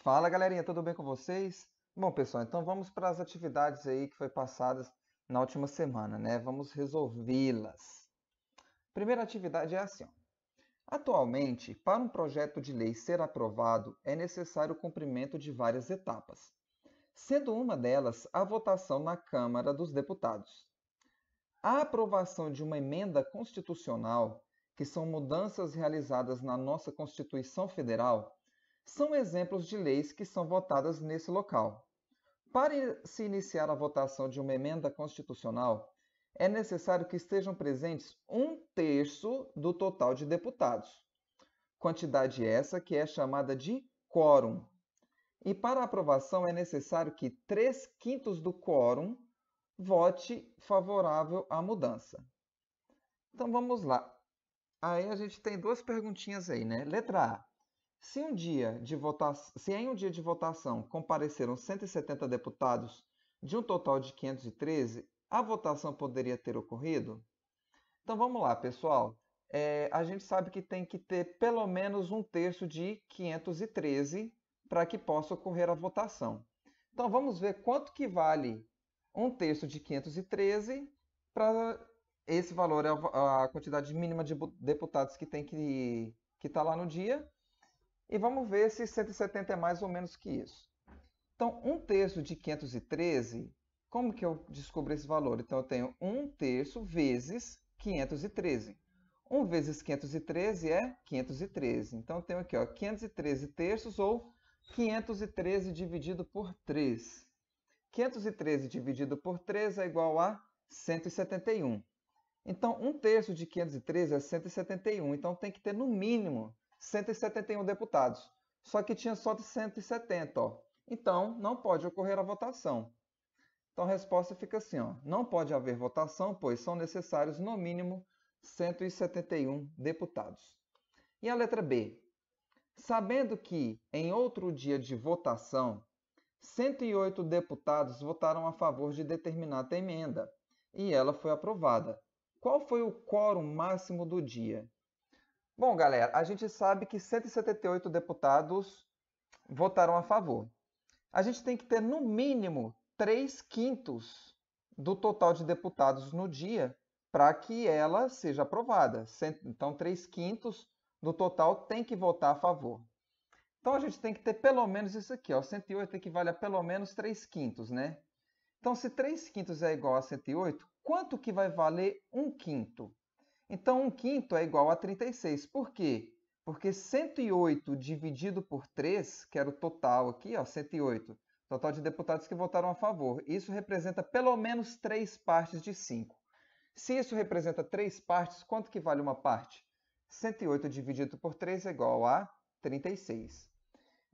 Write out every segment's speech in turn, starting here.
Fala galerinha, tudo bem com vocês? Bom pessoal, então vamos para as atividades aí que foi passadas na última semana, né? Vamos resolvê-las. Primeira atividade é assim, ó. Atualmente, para um projeto de lei ser aprovado, é necessário o cumprimento de várias etapas, sendo uma delas a votação na Câmara dos Deputados. A aprovação de uma emenda constitucional, que são mudanças realizadas na nossa Constituição Federal, são exemplos de leis que são votadas nesse local. Para se iniciar a votação de uma emenda constitucional, é necessário que estejam presentes 1/3 do total de deputados, quantidade essa que é chamada de quórum. E para a aprovação é necessário que 3/5 do quórum vote favorável à mudança. Então vamos lá. Aí a gente tem duas perguntinhas aí, né? Letra A. Se em um dia de votação compareceram 170 deputados de um total de 513, a votação poderia ter ocorrido? Então vamos lá, pessoal. A gente sabe que tem que ter pelo menos 1/3 de 513 para que possa ocorrer a votação. Então vamos ver quanto que vale 1/3 de 513 para esse valor é a quantidade mínima de deputados que tem que estar lá no dia. E vamos ver se 170 é mais ou menos que isso. Então, 1/3 de 513, como que eu descubro esse valor? Então, eu tenho 1/3 vezes 513. 1 vezes 513 é 513. Então, eu tenho aqui, ó, 513 terços ou 513 dividido por 3. 513 dividido por 3 é igual a 171. Então, 1/3 de 513 é 171. Então, tem que ter no mínimo 171 deputados. Só que tinha só 170, ó. Então, não pode ocorrer a votação. Então, a resposta fica assim, ó. Não pode haver votação, pois são necessários, no mínimo, 171 deputados. E a letra B? Sabendo que, em outro dia de votação, 108 deputados votaram a favor de determinada emenda, e ela foi aprovada. Qual foi o quórum máximo do dia? Bom, galera, a gente sabe que 178 deputados votaram a favor. A gente tem que ter, no mínimo, 3/5 do total de deputados no dia para que ela seja aprovada. Então, 3/5 do total tem que votar a favor. Então, a gente tem que ter pelo menos isso aqui, ó. 108 equivale a pelo menos 3/5, né? Então, se 3/5 é igual a 108, quanto que vai valer 1/5? Então, 1/5 é igual a 36. Por quê? Porque 108 dividido por 3, que era o total aqui, ó, 108, total de deputados que votaram a favor. Isso representa pelo menos 3 partes de 5. Se isso representa 3 partes, quanto que vale uma parte? 108 dividido por 3 é igual a 36.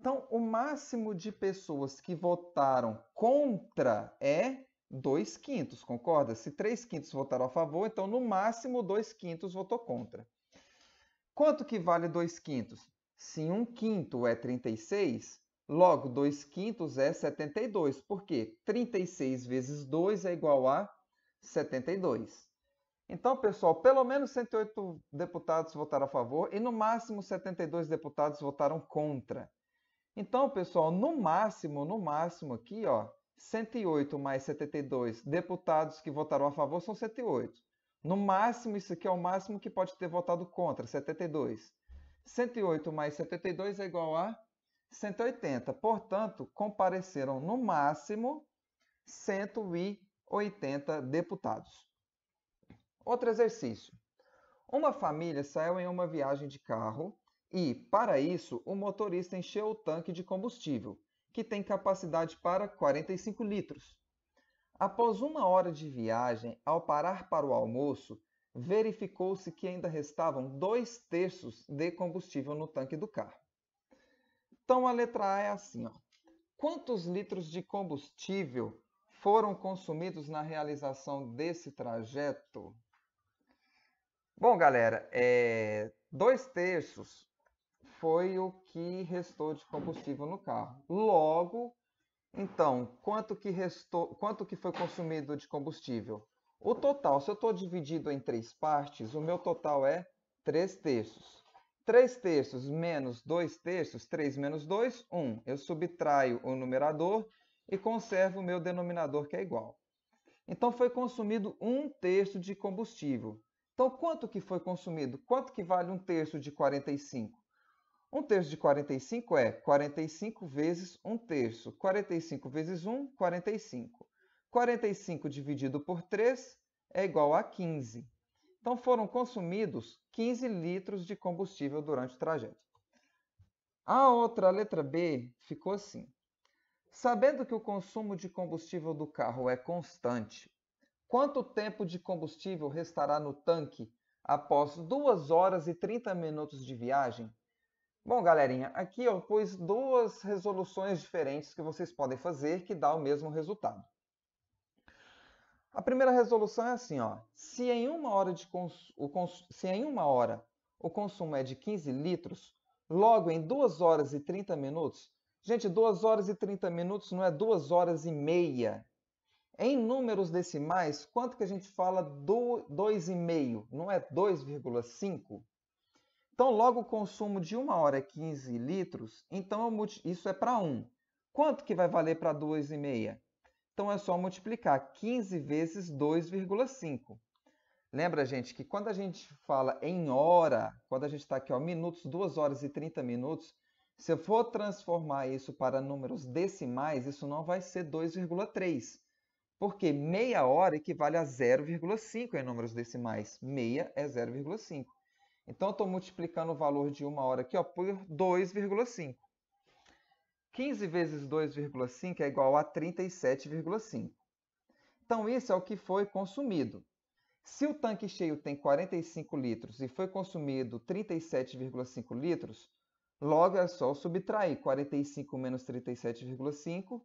Então, o máximo de pessoas que votaram contra é 2/5, concorda? Se 3/5 votaram a favor, então no máximo 2/5 votou contra. Quanto que vale 2/5? Se 1/5 é 36, logo 2/5 é 72. Por quê? 36 vezes 2 é igual a 72. Então, pessoal, pelo menos 108 deputados votaram a favor e no máximo 72 deputados votaram contra. Então, pessoal, no máximo aqui, ó, 108 mais 72 deputados que votaram a favor são 108. No máximo, isso aqui é o máximo que pode ter votado contra, 72. 108 mais 72 é igual a 180. Portanto, compareceram no máximo 180 deputados. Outro exercício. Uma família saiu em uma viagem de carro e, para isso, o motorista encheu o tanque de combustível, que tem capacidade para 45 litros. Após 1 hora de viagem, ao parar para o almoço, verificou-se que ainda restavam 2/3 de combustível no tanque do carro. Então, a letra A é assim, ó. Quantos litros de combustível foram consumidos na realização desse trajeto? Bom, galera, 2/3 foi o que restou de combustível no carro. Logo, então, quanto que foi consumido de combustível? O total, se eu estou dividido em 3 partes, o meu total é 3/3. 3 terços menos 2 terços, 3 menos 2, 1. Eu subtraio o numerador e conservo o meu denominador, que é igual. Então, foi consumido 1 terço de combustível. Então, quanto que foi consumido? Quanto que vale 1 terço de 45? 1 terço de 45 é 45 vezes 1 terço. 45 vezes 1, 45. 45 dividido por 3 é igual a 15. Então, foram consumidos 15 litros de combustível durante o trajeto. A outra, a letra B, ficou assim. Sabendo que o consumo de combustível do carro é constante, quanto tempo de combustível restará no tanque após 2 horas e 30 minutos de viagem? Bom, galerinha, aqui eu pus duas resoluções diferentes que vocês podem fazer que dá o mesmo resultado. A primeira resolução é assim, ó. Se em uma hora o consumo é de 15 litros, logo em 2 horas e 30 minutos, gente, 2 horas e 30 minutos não é 2 horas e meia. Em números decimais, quanto que a gente fala do 2,5? Não é 2,5? Então, logo o consumo de 1 hora é 15 litros, então isso é para 1. Quanto que vai valer para 2,5? Então, é só multiplicar 15 vezes 2,5. Lembra, gente, que quando a gente fala em hora, quando a gente está aqui, ó, minutos, 2 horas e 30 minutos, se eu for transformar isso para números decimais, isso não vai ser 2,3. Porque meia hora equivale a 0,5 em números decimais. Meia é 0,5. Então, eu estou multiplicando o valor de 1 hora aqui, ó, por 2,5. 15 vezes 2,5 é igual a 37,5. Então, isso é o que foi consumido. Se o tanque cheio tem 45 litros e foi consumido 37,5 litros, logo é só subtrair 45 menos 37,5,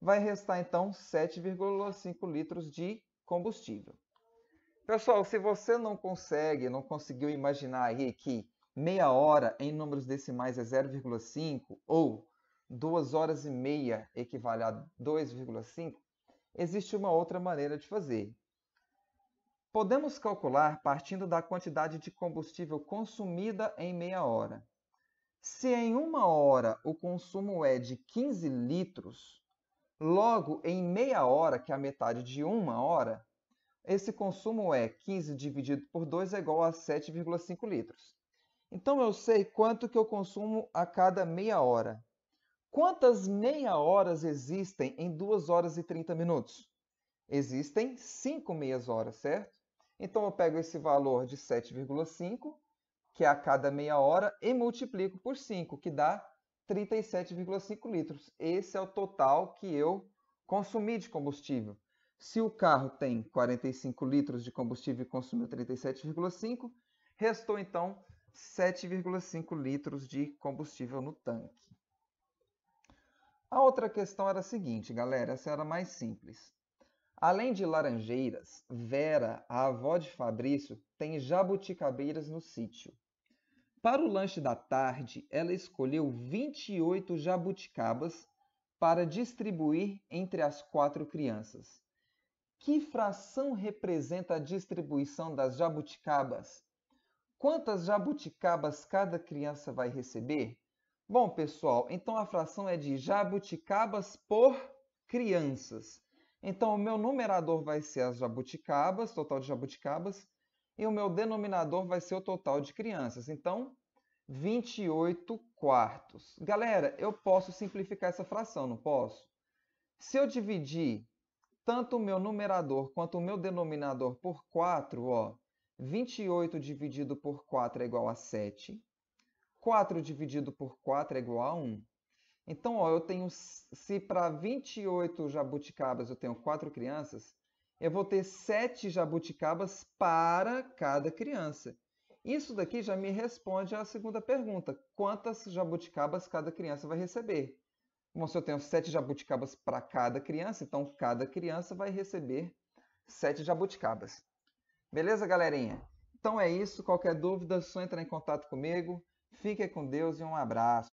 vai restar então 7,5 litros de combustível. Pessoal, se você não conseguiu imaginar aí que meia hora em números decimais é 0,5 ou 2 horas e meia equivale a 2,5, existe uma outra maneira de fazer. Podemos calcular partindo da quantidade de combustível consumida em meia hora. Se em 1 hora o consumo é de 15 litros, logo em meia hora, que é a metade de 1 hora, esse consumo é 15 dividido por 2 é igual a 7,5 litros. Então, eu sei quanto que eu consumo a cada meia hora. Quantas meia horas existem em 2 horas e 30 minutos? Existem 5 meias horas, certo? Então, eu pego esse valor de 7,5, que é a cada meia hora, e multiplico por 5, que dá 37,5 litros. Esse é o total que eu consumi de combustível. Se o carro tem 45 litros de combustível e consumiu 37,5, restou então 7,5 litros de combustível no tanque. A outra questão era a seguinte, galera, essa era mais simples. Além de laranjeiras, Vera, a avó de Fabrício, tem jabuticabeiras no sítio. Para o lanche da tarde, ela escolheu 28 jabuticabas para distribuir entre as 4 crianças. Que fração representa a distribuição das jabuticabas? Quantas jabuticabas cada criança vai receber? Bom, pessoal, então a fração é de jabuticabas por crianças. Então, o meu numerador vai ser as jabuticabas, total de jabuticabas, e o meu denominador vai ser o total de crianças. Então, 28 quartos. Galera, eu posso simplificar essa fração, não posso? Se eu dividir tanto o meu numerador quanto o meu denominador por 4, ó, 28 dividido por 4 é igual a 7. 4 dividido por 4 é igual a 1. Então, ó, eu tenho, se para 28 jabuticabas eu tenho 4 crianças, eu vou ter 7 jabuticabas para cada criança. Isso daqui já me responde à segunda pergunta. Quantas jabuticabas cada criança vai receber? Bom, se eu tenho 7 jabuticabas para cada criança, então cada criança vai receber 7 jabuticabas. Beleza, galerinha? Então é isso. Qualquer dúvida, é só entrar em contato comigo. Fique com Deus e um abraço.